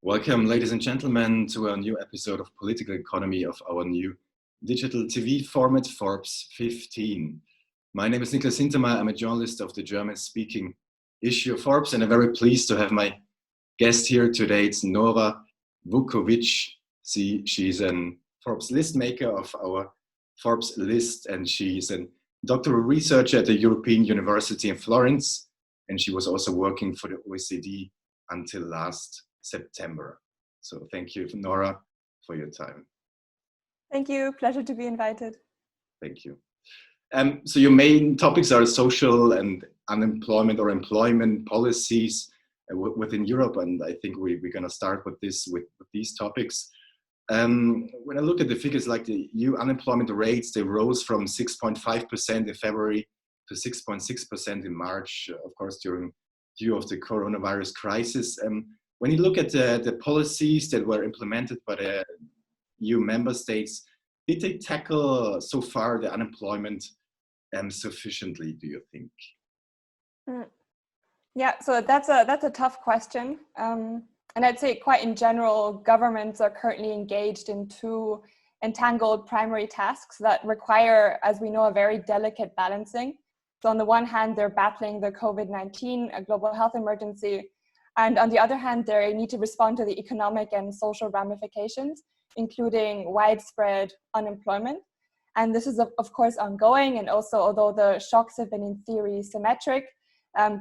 Welcome, ladies and gentlemen, to a new episode of Political Economy of our new digital TV format, Forbes 15. My name is Niklas Hintermeyer. I'm a journalist of the German-speaking issue of Forbes, and I'm very pleased to have my guest here today. It's Nora Wukovits. She's a Forbes list maker of our Forbes list, and she's a doctoral researcher at the European University in Florence, and she was also working for the OECD until last September. So thank you, Nora, for your time. Thank you. Pleasure to be invited. Thank you. So your main topics are social and unemployment or employment policies within Europe, and I think we're going to start with these topics. When I look at the figures, like the EU unemployment rates, they rose from 6.5% in February to 6.6% in March, of course, due of the coronavirus crisis. When you look at the policies that were implemented by the EU member states, did they tackle so far the unemployment sufficiently, do you think? Yeah, so that's a tough question. And I'd say quite in general, governments are currently engaged in two entangled primary tasks that require, as we know, a very delicate balancing. So on the one hand, they're battling the COVID-19, a global health emergency. And on the other hand, they need to respond to the economic and social ramifications, including widespread unemployment. And this is, of course, ongoing. And also, although the shocks have been in theory symmetric,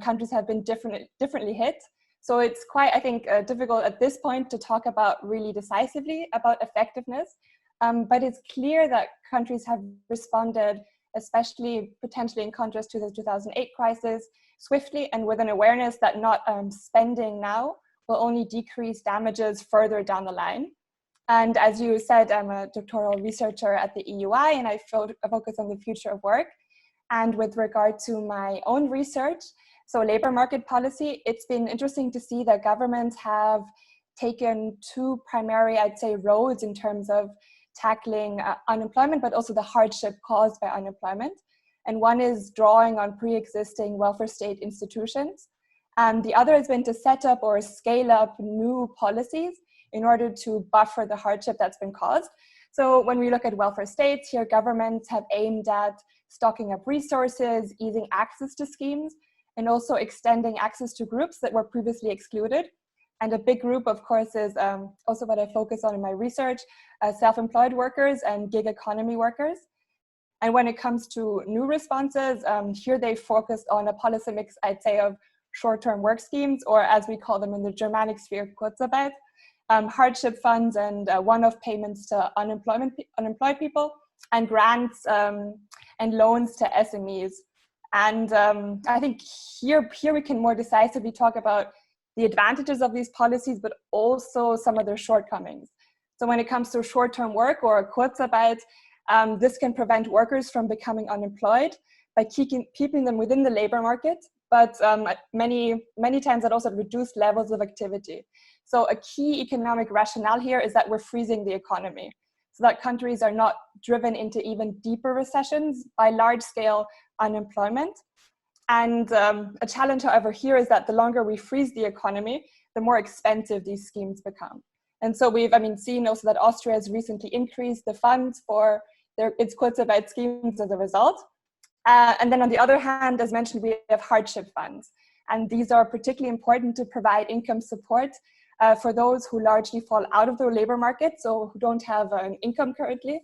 countries have been differently hit. So it's quite, I think, difficult at this point to talk about really decisively about effectiveness. But it's clear that countries have responded, especially potentially in contrast to the 2008 crisis, swiftly and with an awareness that not spending now will only decrease damages further down the line. And as you said, I'm a doctoral researcher at the EUI, and I focus on the future of work. And with regard to my own research, so labor market policy, it's been interesting to see that governments have taken two primary, I'd say, roads in terms of tackling unemployment, but also the hardship caused by unemployment. And one is drawing on pre-existing welfare state institutions. And the other has been to set up or scale up new policies in order to buffer the hardship that's been caused. So when we look at welfare states, here governments have aimed at stocking up resources, easing access to schemes, and also extending access to groups that were previously excluded. And a big group, of course, is also what I focus on in my research, self-employed workers and gig economy workers. And when it comes to new responses, here they focused on a policy mix, I'd say, of short-term work schemes, or as we call them in the Germanic sphere, Kurzarbeit, hardship funds and one-off payments to unemployed people, and grants and loans to SMEs. And I think here we can more decisively talk about the advantages of these policies, but also some of their shortcomings. So when it comes to short-term work or Kurzarbeit, this can prevent workers from becoming unemployed by keeping them within the labor market, but many times that also reduced levels of activity. So a key economic rationale here is that we're freezing the economy, so that countries are not driven into even deeper recessions by large-scale unemployment. And a challenge, however, here is that the longer we freeze the economy, the more expensive these schemes become. And so we've seen also that Austria has recently increased the funds for its Kurzarbeit schemes as a result. And then on the other hand, as mentioned, we have hardship funds. And these are particularly important to provide income support for those who largely fall out of the labor market, so who don't have an income currently,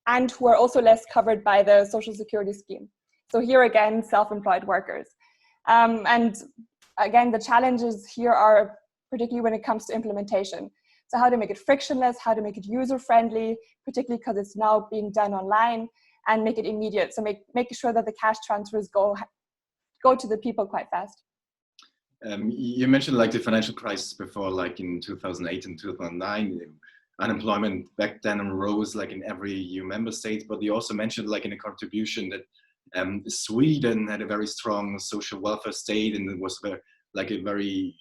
and who are also less covered by the social security scheme. So here again, self-employed workers. And again, the challenges here are particularly when it comes to implementation. So how to make it frictionless, how to make it user-friendly, particularly because it's now being done online, and make it immediate. So making sure that the cash transfers go to the people quite fast. You mentioned like the financial crisis before, like in 2008 and 2009, unemployment back then rose like in every EU member state, but you also mentioned like in a contribution that Sweden had a very strong social welfare state, and it was like a very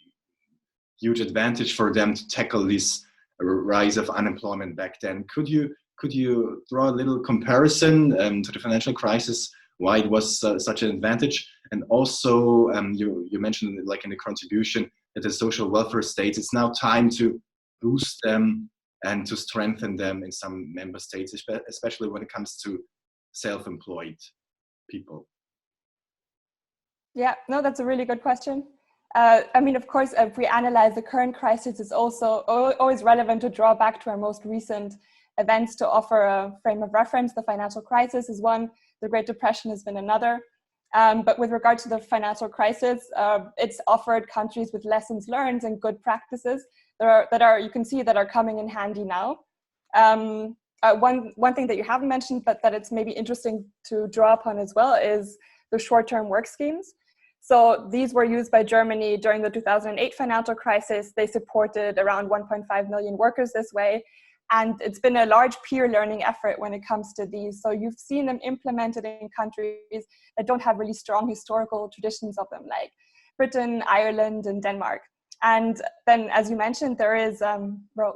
huge advantage for them to tackle this rise of unemployment back then. Could you draw a little comparison to the financial crisis, why it was such an advantage? And also, you mentioned like in the contribution that the social welfare states, it's now time to boost them and to strengthen them in some member states, especially when it comes to self-employed people? Yeah, no, that's a really good question. I mean, of course, if we analyze the current crisis, it's also always relevant to draw back to our most recent events to offer a frame of reference. The financial crisis is one, the Great Depression has been another. But with regard to the financial crisis, it's offered countries with lessons learned and good practices that are you can see that are coming in handy now. One thing that you haven't mentioned, but that it's maybe interesting to draw upon as well, is the short-term work schemes. So these were used by Germany during the 2008 financial crisis. They supported around 1.5 million workers this way. And it's been a large peer learning effort when it comes to these. So you've seen them implemented in countries that don't have really strong historical traditions of them, like Britain, Ireland, and Denmark. And then, as you mentioned, there is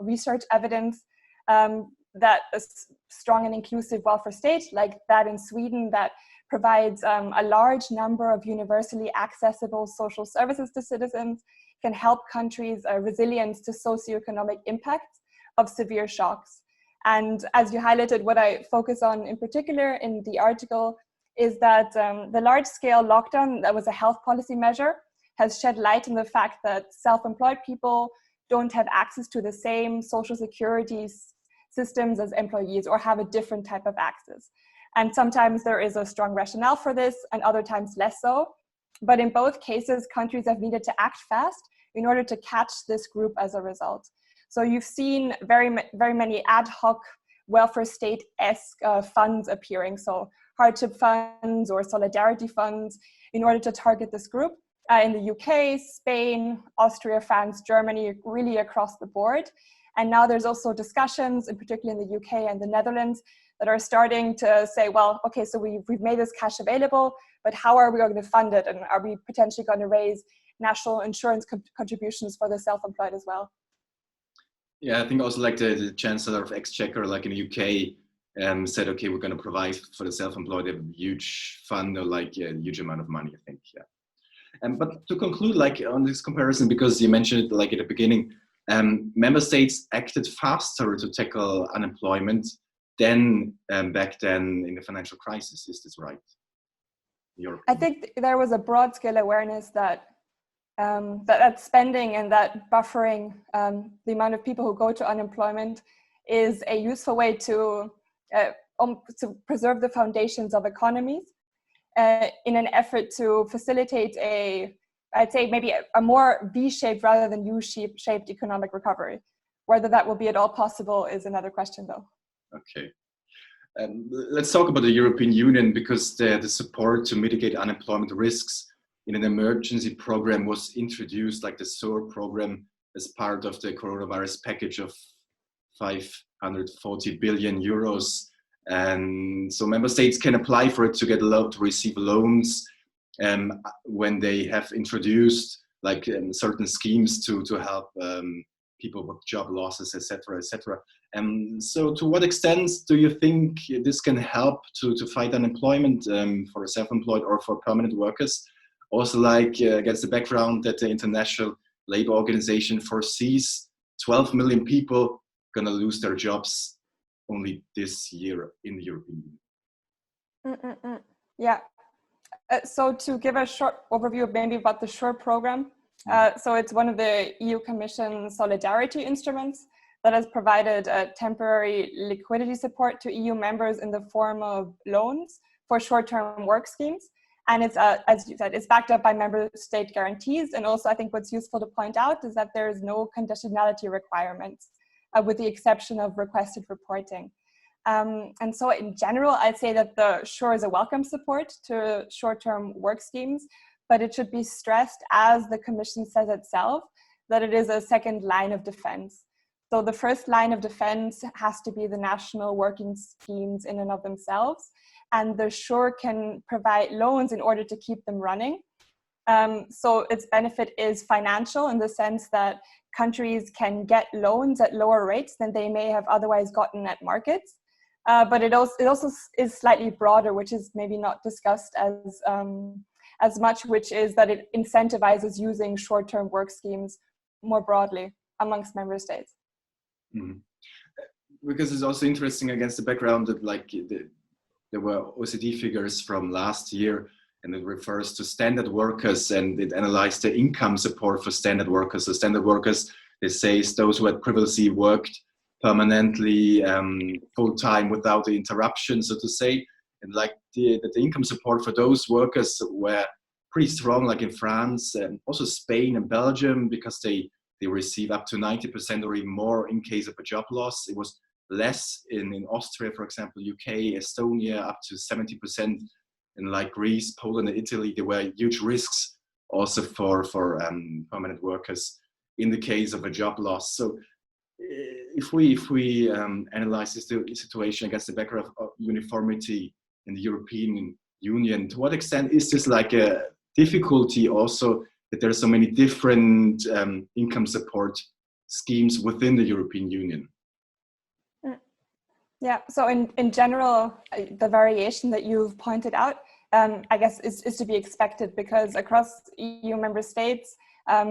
research evidence that a strong and inclusive welfare state, like that in Sweden, that provides a large number of universally accessible social services to citizens, can help countries' resilience to socioeconomic impacts of severe shocks. And as you highlighted, what I focus on in particular in the article is that the large-scale lockdown that was a health policy measure has shed light on the fact that self-employed people don't have access to the same social security systems as employees, or have a different type of access. And sometimes there is a strong rationale for this, and other times less so. But in both cases, countries have needed to act fast in order to catch this group as a result. So you've seen very many ad hoc welfare state-esque funds appearing, so hardship funds or solidarity funds, in order to target this group. In the UK, Spain, Austria, France, Germany, really across the board. And now there's also discussions, in particular in the UK and the Netherlands, that are starting to say, well, okay, so we've made this cash available, but how are we going to fund it? And are we potentially going to raise national insurance contributions for the self-employed as well? Yeah, I think also like the Chancellor of Exchequer, like in the UK, said, okay, we're going to provide for the self-employed a huge fund, or like a huge amount of money, I think, yeah. But to conclude, like on this comparison, because you mentioned it like at the beginning, member states acted faster to tackle unemployment than back then in the financial crisis. Is this right? I think there was a broad scale awareness that that spending and that buffering the amount of people who go to unemployment is a useful way to preserve the foundations of economies in an effort to facilitate I'd say maybe a more V-shaped rather than U-shaped economic recovery. Whether that will be at all possible is another question, though. Okay. Let's talk about the European Union, because the support to mitigate unemployment risks in an emergency program was introduced, like the SURE program, as part of the coronavirus package of 540 billion euros. And so member states can apply for it to to receive loans when they have introduced like certain schemes to help people with job losses, etc., etc. So to what extent do you think this can help to fight unemployment for self-employed or for permanent workers? Also, like against the background that the International Labour Organization foresees 12 million people going to lose their jobs only this year in the European Union. Yeah. So to give a short overview maybe about the SURE program. So it's one of the EU Commission solidarity instruments that has provided temporary liquidity support to EU members in the form of loans for short-term work schemes. And it's, as you said, it's backed up by member state guarantees. And also, I think what's useful to point out is that there is no conditionality requirements, with the exception of requested reporting. And so in general, I'd say that the SURE is a welcome support to short-term work schemes, but it should be stressed, as the Commission says itself, that it is a second line of defense. So the first line of defense has to be the national working schemes in and of themselves, and the SURE can provide loans in order to keep them running. So its benefit is financial, in the sense that countries can get loans at lower rates than they may have otherwise gotten at markets. But it also is slightly broader, which is maybe not discussed as much, which is that it incentivizes using short-term work schemes more broadly amongst member states. Mhm. Because it's also interesting against the background that there were OECD figures from last year, and it refers to standard workers, and it analyzed the income support for standard workers. So standard workers, they say, is those who had previously worked permanently full time without the interruption, so to say. And like the income support for those workers were pretty strong, like in France and also Spain and Belgium, because they receive up to 90% or even more in case of a job loss. It was less in Austria, for example, UK, Estonia, up to 70%. In like Greece, Poland, and Italy, there were huge risks also for permanent workers in the case of a job loss. So if we analyze this situation against the background of uniformity in the European Union, to what extent is this like a difficulty also that there are so many different income support schemes within the European Union? Yeah, so in general, the variation that you've pointed out, I guess is to be expected, because across EU member states,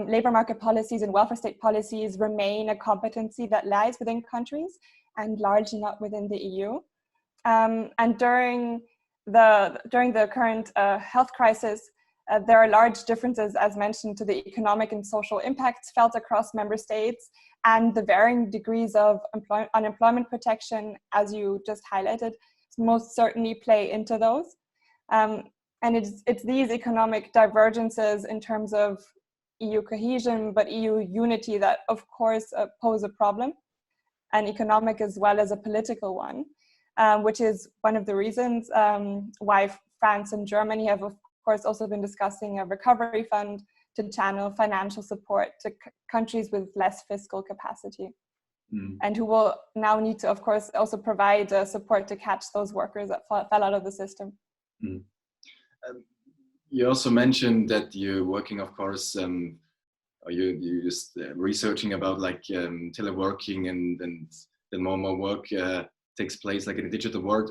labor market policies and welfare state policies remain a competency that lies within countries and largely not within the EU. And during the current health crisis, there are large differences, as mentioned, to the economic and social impacts felt across member states, and the varying degrees of unemployment protection, as you just highlighted, most certainly play into those. And it's these economic divergences in terms of EU cohesion, but EU unity, that of course pose a problem, an economic as well as a political one, which is one of the reasons why France and Germany have, of course, also been discussing a recovery fund to channel financial support to countries with less fiscal capacity, and who will now need to, of course, also provide support to catch those workers that fell out of the system. You also mentioned that you're working, of course, or you just researching about like teleworking, and then more and more work takes place like in the digital world.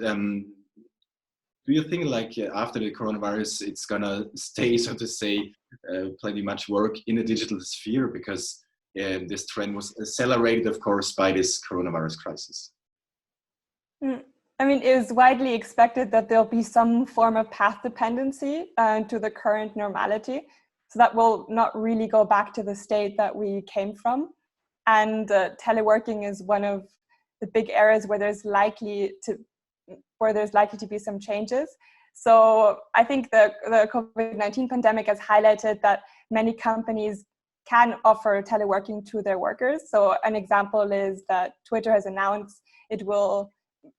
Do you think like after the coronavirus, it's gonna stay, so to say, plenty much work in the digital sphere, because this trend was accelerated, of course, by this coronavirus crisis? I mean, it is widely expected that there'll be some form of path dependency to the current normality. So that will not really go back to the state that we came from. And teleworking is one of the big areas where there's likely to be some changes. So I think the COVID-19 pandemic has highlighted that many companies can offer teleworking to their workers. So an example is that Twitter has announced it will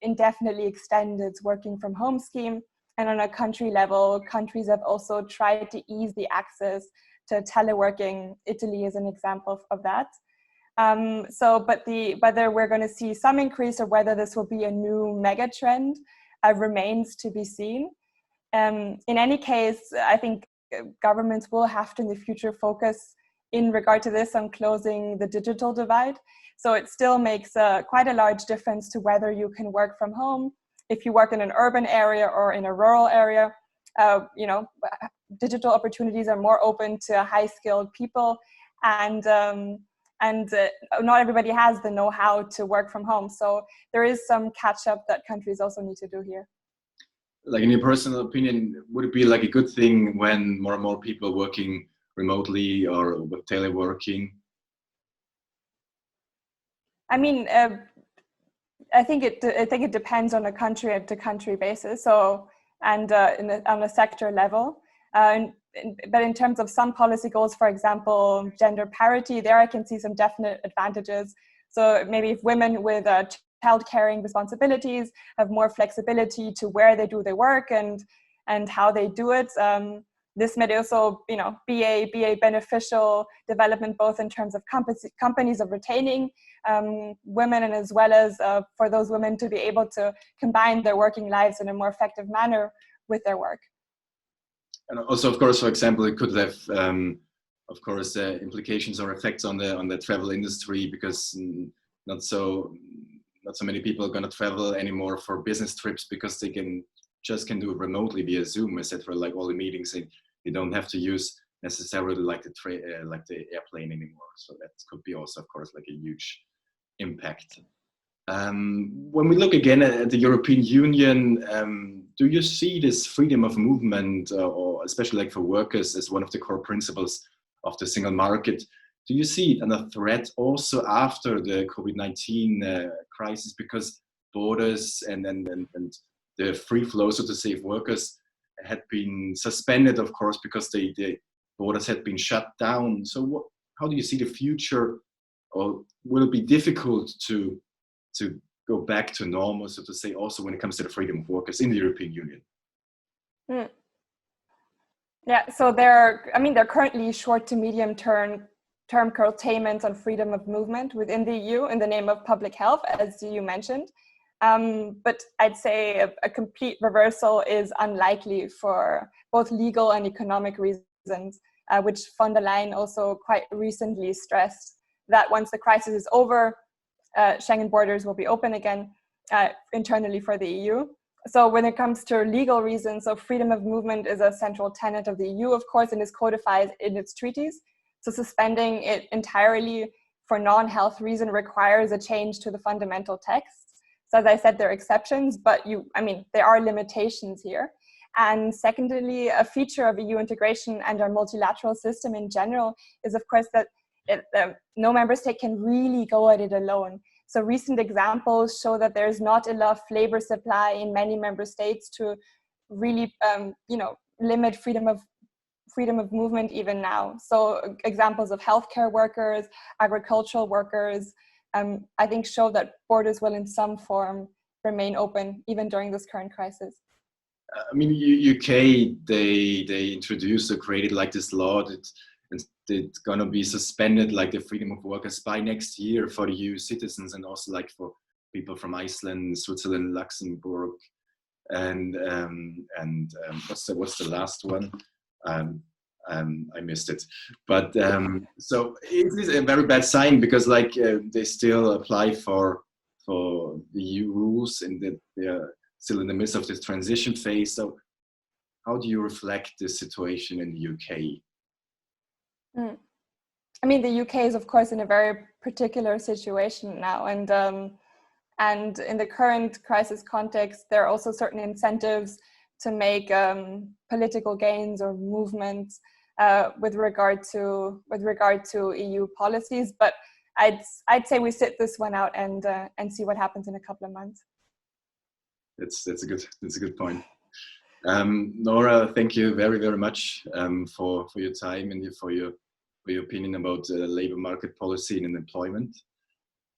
indefinitely extend its working from home scheme. And on a country level, countries have also tried to ease the access to teleworking. Italy is an example of that. Whether we're going to see some increase or whether this will be a new mega trend remains to be seen. In any case, I think governments will have to in the future focus in regard to this on closing the digital divide. So it still makes quite a large difference to whether you can work from home. If you work in an urban area or in a rural area, digital opportunities are more open to high-skilled people, and not everybody has the know-how to work from home. So there is some catch-up that countries also need to do here. Like in your personal opinion, would it be like a good thing when more and more people are working remotely or with teleworking? I mean, I think it depends on a country to country basis. So on a sector level, but in terms of some policy goals, for example, gender parity, there I can see some definite advantages. So maybe if women with child caring responsibilities have more flexibility to where they do their work and how they do it, this may also be a beneficial development, both in terms of companies of retaining women, and as well as for those women to be able to combine their working lives in a more effective manner with their work. And also, of course, for example, it could have, of course, implications or effects on the travel industry, because not so many people are going to travel anymore for business trips, because they can do it remotely via Zoom, etc. Like all the meetings, they don't have to use necessarily like the airplane anymore. So that could be also, of course, like a huge impact. When we look again at the European Union, do you see this freedom of movement, or especially like for workers, as one of the core principles of the single market? Do you see it as a threat also after the COVID-19 crisis, because borders and the free flow, so to say, of workers had been suspended, of course, because the borders had been shut down? So how do you see the future, or will it be difficult to go back to normal, so to say, also when it comes to the freedom of workers in the European Union? Yeah, so there are currently short to medium term curtailments on freedom of movement within the EU in the name of public health, as you mentioned. But I'd say a complete reversal is unlikely for both legal and economic reasons, which von der Leyen also quite recently stressed that once the crisis is over, Schengen borders will be open again internally for the EU. So when it comes to legal reasons, so freedom of movement is a central tenet of the EU, of course, and is codified in its treaties. So suspending it entirely for non-health reason requires a change to the fundamental text. So as I said, there are exceptions, but there are limitations here. And secondly, a feature of EU integration and our multilateral system in general is, of course, that no member state can really go at it alone. So recent examples show that there's not enough labor supply in many member states to really, limit freedom of movement even now. So examples of healthcare workers, agricultural workers, I think show that borders will in some form remain open even during this current crisis. UK, they introduced or created like this law that it's gonna be suspended, like the freedom of workers by next year for the EU citizens, and also like for people from Iceland, Switzerland, Luxembourg, and what's the last one? I missed it, but so it is a very bad sign, because like they still apply for the EU rules, and that they are still in the midst of this transition phase. So how do you reflect this situation in the UK? The UK is, of course, in a very particular situation now, and in the current crisis context, there are also certain incentives to make political gains or movements with regard to EU policies. But I'd say we sit this one out and see what happens in a couple of months. That's a good point. Nora, thank you very, very much for your time and for your opinion about labor market policy and employment.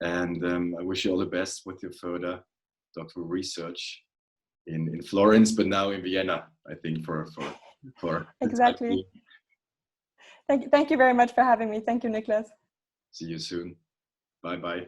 And I wish you all the best with your further doctoral research in Florence, but now in Vienna, I think, for exactly. Thank you very much for having me. Thank you, Niklas. See you soon. Bye-bye.